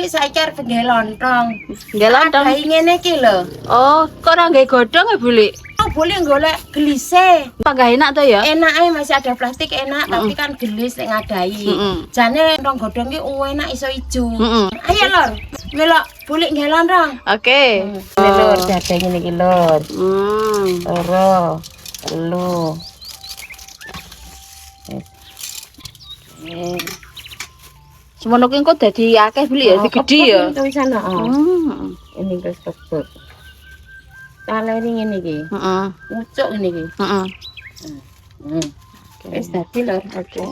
Buli saiki arep nggawe lontong. Nggih lontong. Kayak ngene iki lho. Oh, kok ora nggae godhong ya, Buli? Oh, boleh golek gelise. Apa gak enak tuh ya? Enak ae masih ada plastik enak, tapi kan gelis sing ngadai. Jane lontong godhong iki enak iso ijo. Ayo lor, melok buli nggawe lontong. Oke. Ini lur, dada ngene iki lur. Loro, telu. Semono ki kok dadi akeh Buli ya, gede ya. Tulisan ini wis kebut. Taleri ngene iki. Heeh. Ucuk ngene iki. Heeh. Wis dadi lur. Oke.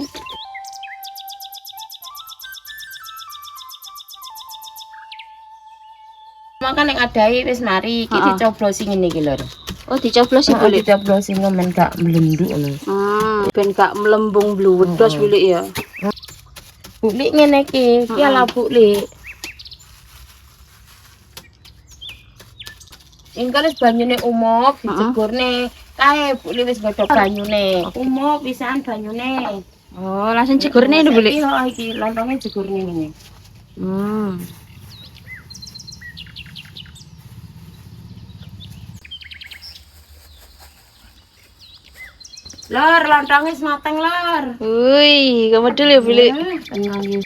Makan yang adai wis mari iki dicoblosi ngene iki lur. Oh, dicoblos ya Buli. Dicoblosi men gak mlenduk lho. Ben gak melembung bluwedos Buli ya. Buli ngene iki, iki ala Buli. Ingkales banyune umup dicegurne. Kae Buli wis godhog banyune. Umup pisan banyune. Oh, langsung jegurne lho Buli. Iya iki lontonge jegurne ngene. Lor, lontongnya wis mateng lor. Wih, kemedul ya Buli. Tenang iki.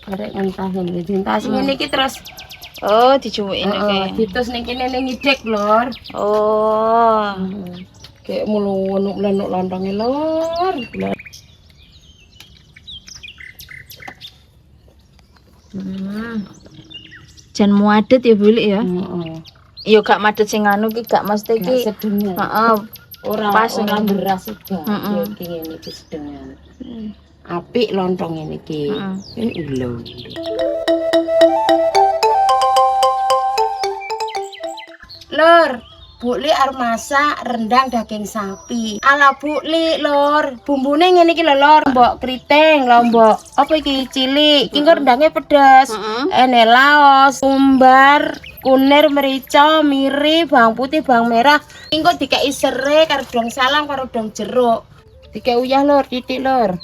Karek ngentahin iki. Dintasi ngene iki terus Oh, dijumukin oke. ditus ning kene ning ngidek lor. Oh. Kayak mulu lenuk lontongnya lor. Jan muadet ya Buli ya. Heeh. Yo gak madet sing anu ki gak mesti ki. Sedengan. Heeh. Ora Pas beras juga. Iki ngene iki sedengan. Apik lontong ngene iki. Ini lho. Lor, Buli arep masak rendang daging sapi. Ala Buli, Lor. Bumbune ngene iki lho, Lor. Mbok keriting, lombok apa iki cilik. Iki rendangnya pedes. Ene laos, umbar, kunir, merica, miri, bawang putih, bawang merah. Iki kok dikeki serai karo dong salam karo dong jeruk. Dikeki uyah, Lor, titik, Lor.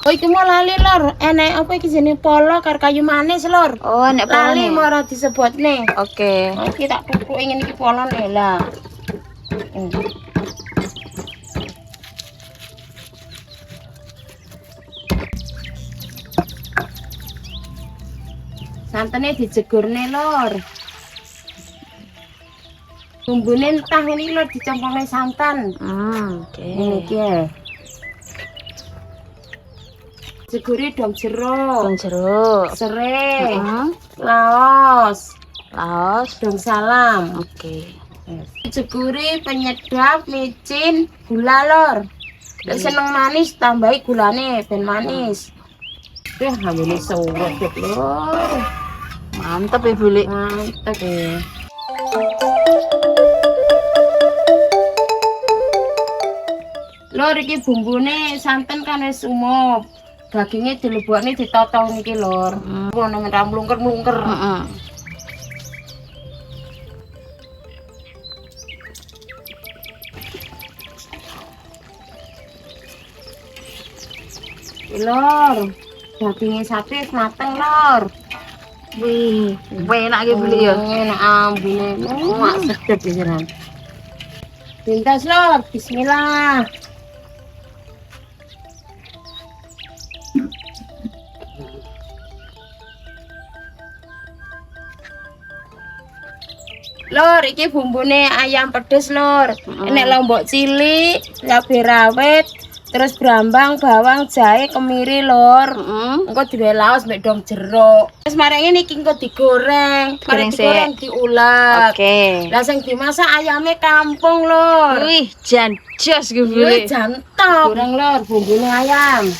Oh iki mau lali lor, enek apa iki jenenge polo karo kayu manis lor. Oh, enek polo. Lali mau ora disebutne. Oke. Iki tak tukuke ngene iki polone lah. Santene dijegurne lor. Bumbune entah ini lor dicampurne santan. Oke. Iki ya. Jeguri dong jeruk. Dong jeruk. Serai. Laos. Laos. Dong salam. Oke. Jeguri penyedap, micin, gula lor. Lek seneng manis tambahi gulane ben manis. Wah, hamile suwet lor. Mantep ya Buli. Mantep ya. Lor iki bumbune santen kan wis umup. Dagingnya dilebokne ditotong niki lor. Ngono nang mlungker-mlungker. Lor, dagingnya sapi wis mateng lor. Wih, enak iki Buli ya. Enak ambune. Wah, sedep pisan. Pintas lor, bismillah. Lor, iki bumbune ayam pedes lor. Enek lombok cilik, cabai rawit, terus brambang, bawang, jahe, kemiri lor. Engko diwe laos mek dong jeruk. Wis marek ngene iki engko digoreng. Mari digoreng diulek. Oke. Lah sing dimasak ayame kampung lor. Wih, jan jos iki Buli. Wih, jantep. Goreng lor, bumbune ayam.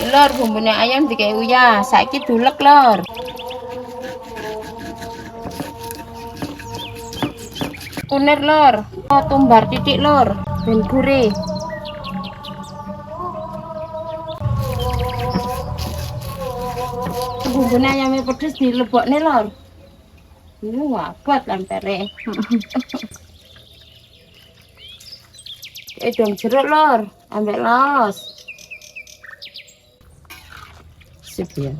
Lor, bumbune ayam dikei uyah. Saiki dulek lor. Kunir lor. Oh, tumbar titik lor. Ben gurih. Bumbune ayame pedes dilebokne lor. Ini wabat lempere. Dong jeruk lor, ambek laos. sip ya.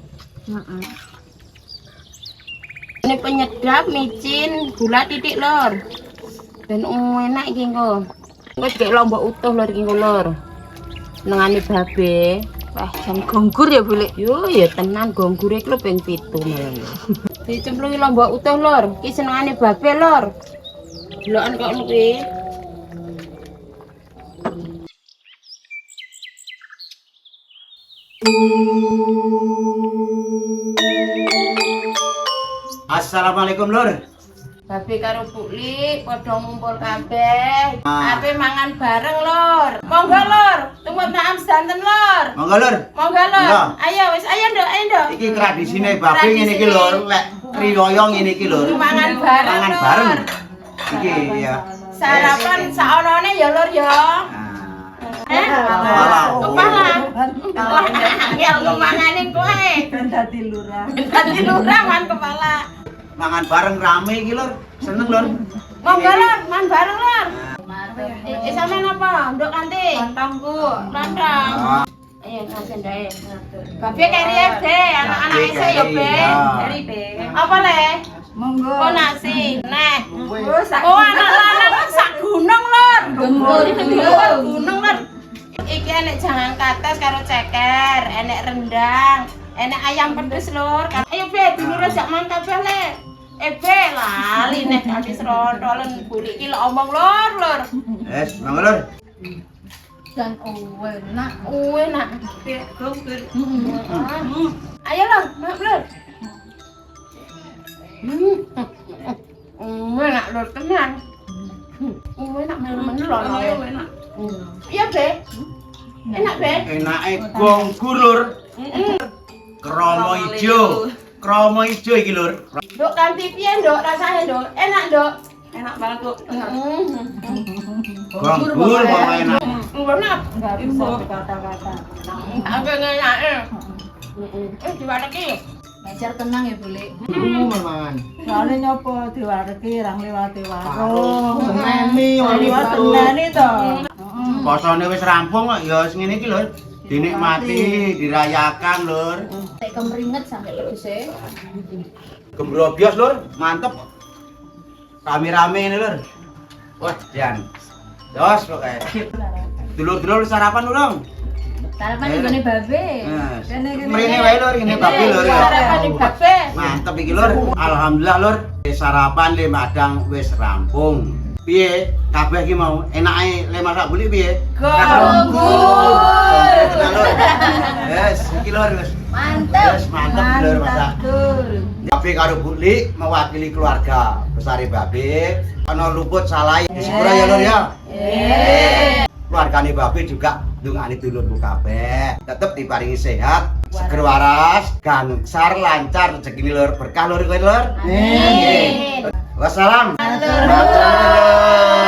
Ini penyedap, micin, gula titik lor. Dan enak iki engko. Engko dikek lombok utuh lor iki engko lor. Senengane babe. Wah, jan gonggur ya, Bu Lik. Yo ya tenan gonggure iki lho ping 7 malah. Dicemplungi lombok utuh lor. Iki senengane babe lor. Delokan kok kuwi. Assalamualaikum lur. Babe karo Bu Li padha ngumpul kabeh. Ape mangan bareng lor. Monggo lor, tumpuk maaf sedanten lor. Monggo lur. Monggo lor. Monggo. Ayo wis ayo nduk, ayo nduk. Iki tradisine babe ngene iki lur, lek riyoyo ngene iki lur. Mangan bareng. Mangan Lor. bareng. Iki ya. Sarapan saonone ya lur ya. Kepala. Kepala. Angel kemangane kowe. Dadi lurah. Dadi lurah man kepala. Mangan bareng rame iki lur. Seneng lur. Monggo lor, man bareng lor. Sampean apa? Nduk kanti. Lontongku. Lontong. Ah. Ayo ngasih ndae. Babe keri ya, Be. Anak-anak iso ya, Be. Keri, Be. Apa le? Monggo. Oh nasi. Neh. Oh anak lanang sak gunung lor. Gunung lor. Iki enek jangan kates karo ceker, enek rendang, enek ayam pedes lur. Ayo Be, dulure jak mangan kabeh le. Be lali nek ati srontolen buli iki lho omong lur. Wes, monggo lur. Dan enak. Enak. Ayo lur, mak lur. Enak lur tenan. Enak men-men lur. Enak. Iya, Be. Enak, Be. Enake gonggur lur. Kromo ijo. Kromo ijo iki lur. Nduk kanthi piye, Nduk? Rasane, Nduk? Enak, Nduk? Enak banget, Nduk. Gonggur bawa enak. Enak. Enggak bisa dikata-kata. Agak enake. Diwareki. Ngajar tenang ya, Bu Lik. Mangan. Soalnya nyopo diwareki rang liwati Warung. warung. Seneni Liwat itu. tenani to. Posone wis rampung kok ya wis ngene iki lur. Dinikmati, dirayakan lur. Tek kemringet sampai lebise. Gembrobios lur, mantep. Rame-rame ini lur. Wah, Jan. Dos pokoke. Dulur-dulur sarapan lur dong. Sarapan nggone babe. Nah, Kene-kene. mrene wae lur, ini babi lur ya. Sarapan di babe. Mantep iki lur. Alhamdulillah lur, sarapan le madang wis rampung. Piye? Kabeh iki mau enake le masak buli piye? Gonggur. Yes, iki lur wis. Mantep. Yes, mantep lur masak. Babe karo Bu Li mewakili keluarga besare Babe. Ana luput salah di sepura ya lur ya. Keluargane Babe juga ndongani dulurku kabeh. Tetep diparingi sehat, seger waras, gangsar lancar rezekine lur, berkah lur kowe lur. Amin. Wassalam. Matur nuwun.